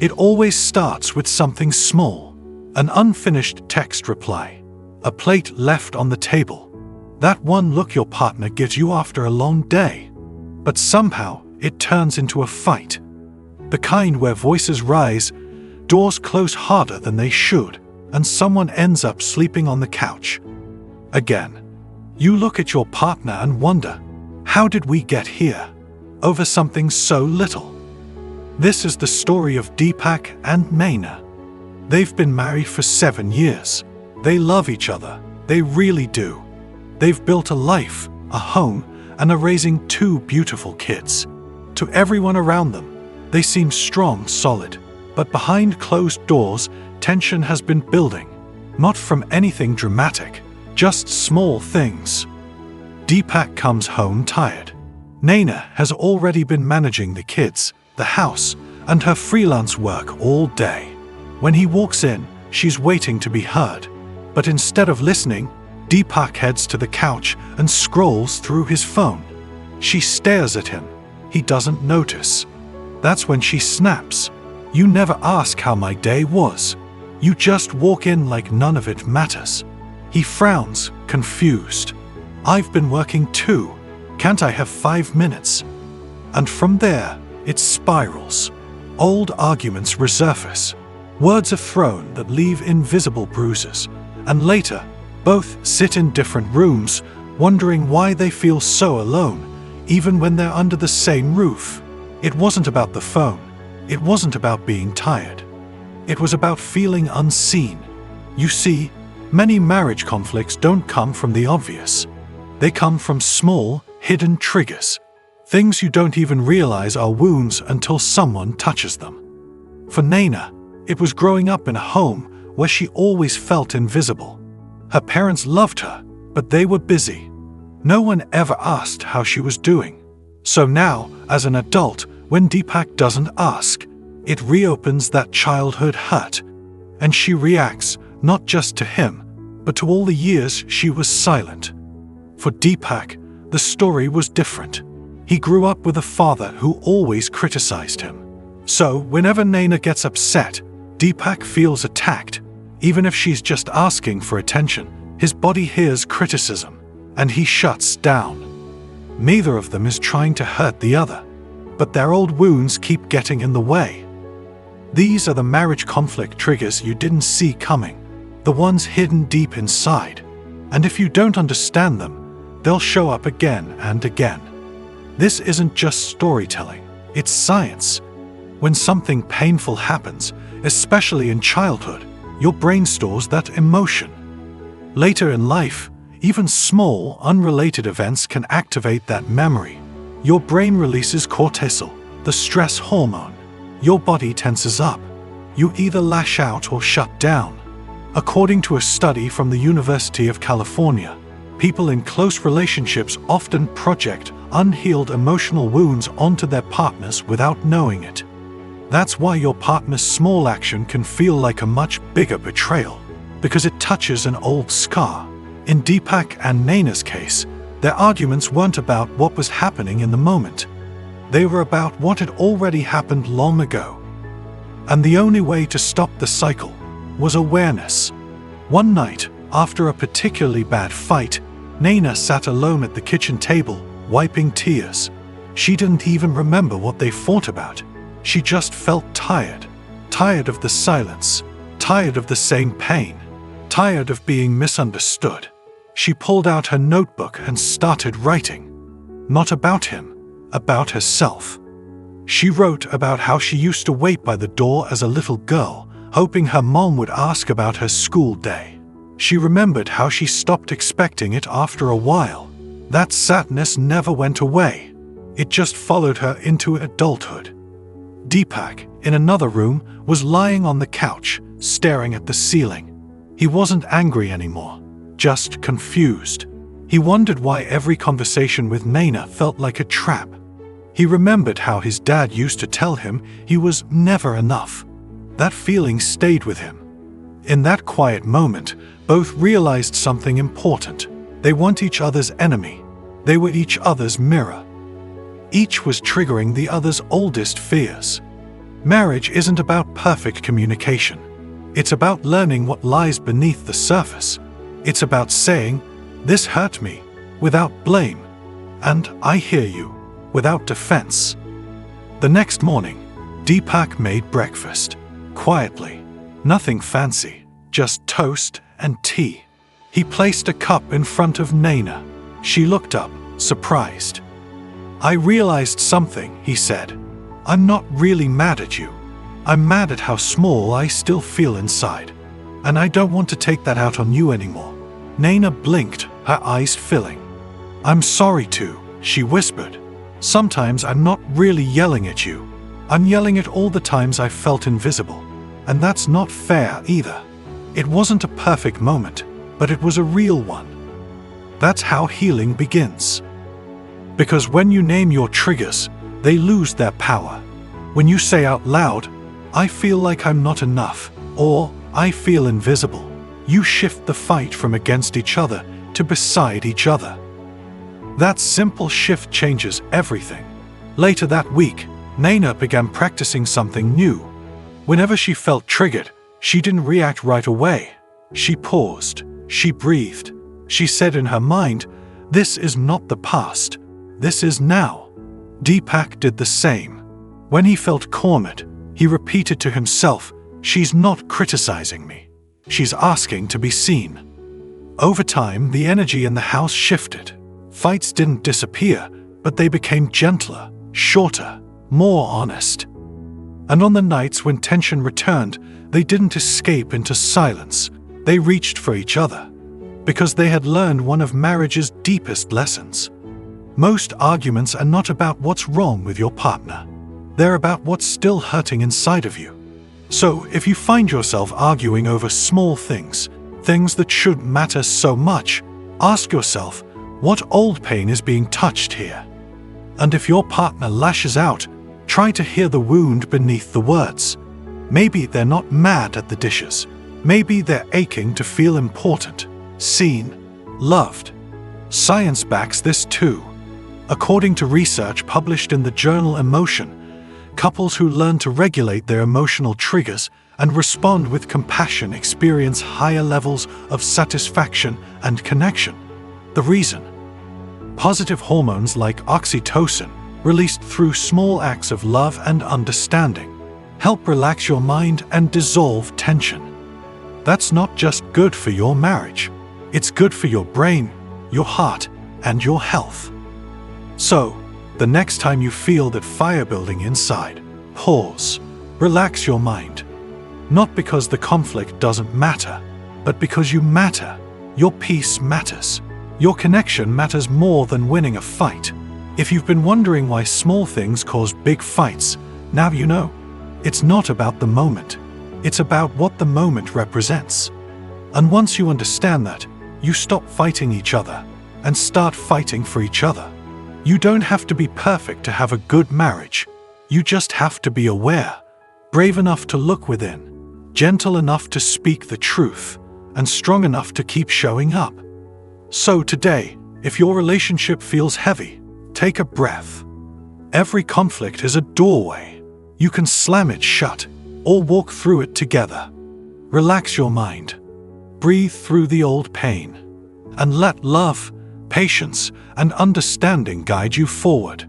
It always starts with something small. An unfinished text reply. A plate left on the table. That one look your partner gives you after a long day. But somehow, it turns into a fight. The kind where voices rise, doors close harder than they should, and someone ends up sleeping on the couch. Again, you look at your partner and wonder, how did we get here? Over something so little. This is the story of Deepak and Naina. They've been married for 7 years. They love each other. They really do. They've built a life, a home, and are raising 2 beautiful kids. To everyone around them, they seem strong, solid. But behind closed doors, tension has been building. Not from anything dramatic, just small things. Deepak comes home tired. Naina has already been managing the kids, the house, and her freelance work all day. When he walks in, she's waiting to be heard. But instead of listening, Deepak heads to the couch and scrolls through his phone. She stares at him. He doesn't notice. That's when she snaps. You never ask how my day was. You just walk in like none of it matters. He frowns, confused. I've been working too. Can't I have 5 minutes? And from there, it spirals. Old arguments resurface. Words are thrown that leave invisible bruises. And later, both sit in different rooms, wondering why they feel so alone, even when they're under the same roof. It wasn't about the phone. It wasn't about being tired. It was about feeling unseen. You see, many marriage conflicts don't come from the obvious. They come from small, hidden triggers. Things you don't even realize are wounds until someone touches them. For Naina, it was growing up in a home where she always felt invisible. Her parents loved her, but they were busy. No one ever asked how she was doing. So now, as an adult, when Deepak doesn't ask, it reopens that childhood hurt. And she reacts, not just to him, but to all the years she was silent. For Deepak, the story was different. He grew up with a father who always criticized him. So, whenever Naina gets upset, Deepak feels attacked. Even if she's just asking for attention, his body hears criticism, and he shuts down. Neither of them is trying to hurt the other, but their old wounds keep getting in the way. These are the marriage conflict triggers you didn't see coming, the ones hidden deep inside. And if you don't understand them, they'll show up again and again. This isn't just storytelling, it's science. When something painful happens, especially in childhood, your brain stores that emotion. Later in life, even small, unrelated events can activate that memory. Your brain releases cortisol, the stress hormone. Your body tenses up. You either lash out or shut down. According to a study from the University of California, people in close relationships often project unhealed emotional wounds onto their partners without knowing it. That's why your partner's small action can feel like a much bigger betrayal, because it touches an old scar. In Deepak and Naina's case, their arguments weren't about what was happening in the moment. They were about what had already happened long ago. And the only way to stop the cycle was awareness. One night, after a particularly bad fight, Naina sat alone at the kitchen table, wiping tears. She didn't even remember what they fought about. She just felt tired. Tired of the silence. Tired of the same pain. Tired of being misunderstood. She pulled out her notebook and started writing. Not about him, about herself. She wrote about how she used to wait by the door as a little girl, hoping her mom would ask about her school day. She remembered how she stopped expecting it after a while. That sadness never went away. It just followed her into adulthood. Deepak, in another room, was lying on the couch, staring at the ceiling. He wasn't angry anymore, just confused. He wondered why every conversation with Naina felt like a trap. He remembered how his dad used to tell him he was never enough. That feeling stayed with him. In that quiet moment, both realized something important. They weren't each other's enemy. They were each other's mirror. Each was triggering the other's oldest fears. Marriage isn't about perfect communication. It's about learning what lies beneath the surface. It's about saying, "This hurt me," without blame, and "I hear you," without defense. The next morning, Deepak made breakfast, quietly. Nothing fancy, just toast and tea. He placed a cup in front of Naina. She looked up, surprised. "I realized something," he said. "I'm not really mad at you. I'm mad at how small I still feel inside. And I don't want to take that out on you anymore." Naina blinked, her eyes filling. "I'm sorry too," she whispered. "Sometimes I'm not really yelling at you. I'm yelling at all the times I felt invisible. And that's not fair either. It wasn't a perfect moment, but it was a real one." That's how healing begins. Because when you name your triggers, they lose their power. When you say out loud, "I feel like I'm not enough," or "I feel invisible," you shift the fight from against each other to beside each other. That simple shift changes everything. Later that week, Naina began practicing something new. Whenever she felt triggered, she didn't react right away. She paused, she breathed. She said in her mind, "This is not the past. This is now." Deepak did the same. When he felt cornered, he repeated to himself, "She's not criticizing me. She's asking to be seen." Over time, the energy in the house shifted. Fights didn't disappear, but they became gentler, shorter, more honest. And on the nights when tension returned, they didn't escape into silence. They reached for each other. Because they had learned one of marriage's deepest lessons. Most arguments are not about what's wrong with your partner. They're about what's still hurting inside of you. So, if you find yourself arguing over small things, things that shouldn't matter so much, ask yourself, what old pain is being touched here? And if your partner lashes out, try to hear the wound beneath the words. Maybe they're not mad at the dishes. Maybe they're aching to feel important, seen, loved. Science backs this too. According to research published in the journal Emotion, couples who learn to regulate their emotional triggers and respond with compassion experience higher levels of satisfaction and connection. The reason? Positive hormones like oxytocin, released through small acts of love and understanding, help relax your mind and dissolve tension. That's not just good for your marriage. It's good for your brain, your heart, and your health. So, the next time you feel that fire building inside, pause, relax your mind. Not because the conflict doesn't matter, but because you matter. Your peace matters. Your connection matters more than winning a fight. If you've been wondering why small things cause big fights, now you know. It's not about the moment. It's about what the moment represents. And once you understand that, you stop fighting each other and start fighting for each other. You don't have to be perfect to have a good marriage. You just have to be aware, brave enough to look within, gentle enough to speak the truth, and strong enough to keep showing up. So today, if your relationship feels heavy, take a breath. Every conflict is a doorway. You can slam it shut or walk through it together. Relax your mind. Breathe through the old pain. And let love, patience, and understanding guide you forward.